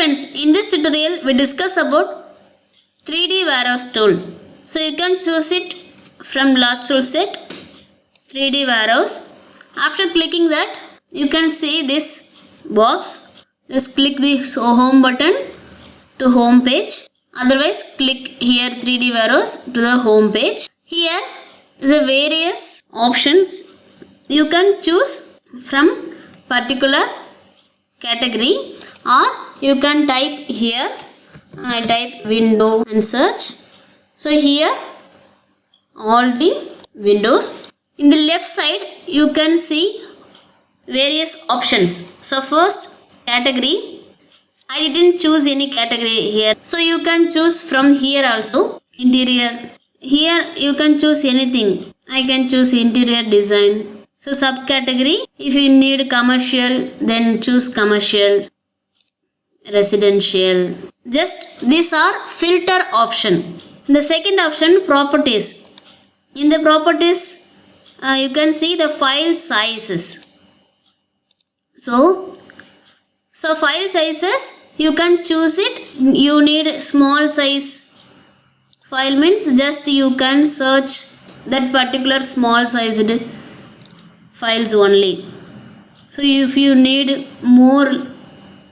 friends, in this tutorial we discuss about 3D Warehouse tool. So you can choose it from last tool set 3D Warehouse. After clicking that, you can see this box. Just click the home button to home page. Otherwise click here 3D Warehouse to the home page. Here is a various options. You can choose from particular category, or you can type here. I type window and search. So here all the windows. In the left side you can see various options. So first category, I didn't choose any category here, so you can choose from here also. Interior, here you can choose anything. I can choose interior design. So subcategory, if you need commercial, then choose commercial, residential. Just these are filter option. The second option, properties. In the properties you can see the file sizes. So file sizes, you can choose it. You need small size file, means just you can search that particular small sized files only. So if you need more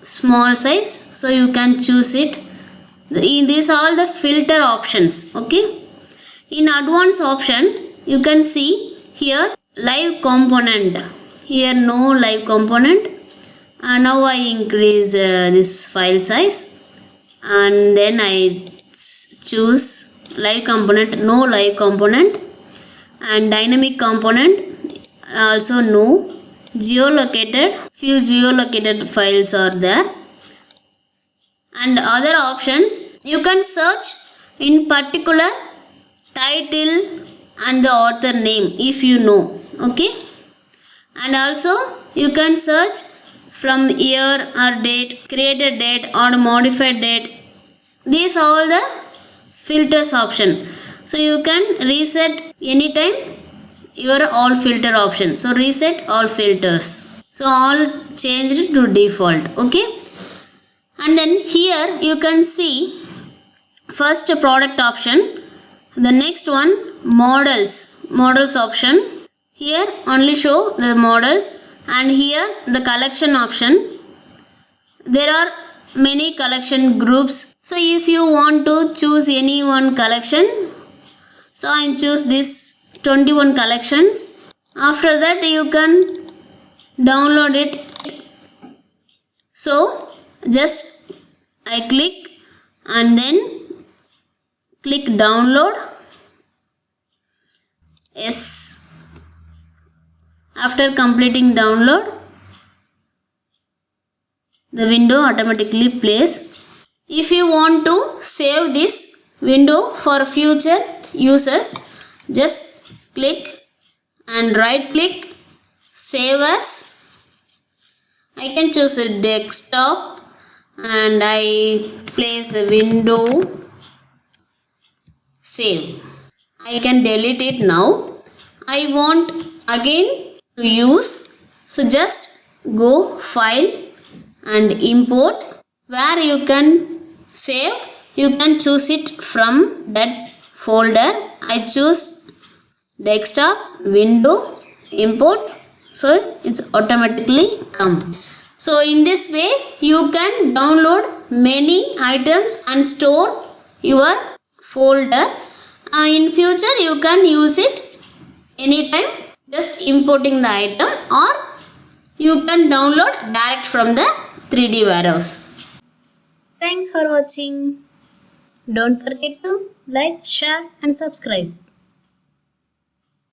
small size, so you can choose it. In these all the filter options. Okay, in advanced option you can see here live component. Here no live component. Now I increase this file size, and then I choose live component, no live component, and dynamic component also no. Geolocated, few geolocated files are there. And other options, you can search in particular title and the author name if you know. Okay, and also you can search from year or date, created date or modified date. These are all the filters option. So you can reset anytime your all filter option. So reset all filters. So all changed to default. Okay, and then here you can see first product option. The next one, models option. Here only show the models, and here the collection option. There are many collection groups. So if you want to choose any one collection, so I choose this 21 collections. After that you can download it. So just I click and then click download. Yes. After completing download, the window automatically plays. If you want to save this window for future uses, just click and right click, save as. I can choose a desktop and I place a window, save. I can delete it now. I want again to use, so just go file and import. Where you can save, you can choose it from that folder. I choose desktop, window, import, so it's automatically come. So in this way you can download many items and store your folder. In future you can use it anytime, just importing the item, or you can download direct from the 3D Warehouse. Thanks for watching. Don't forget to like, share and subscribe.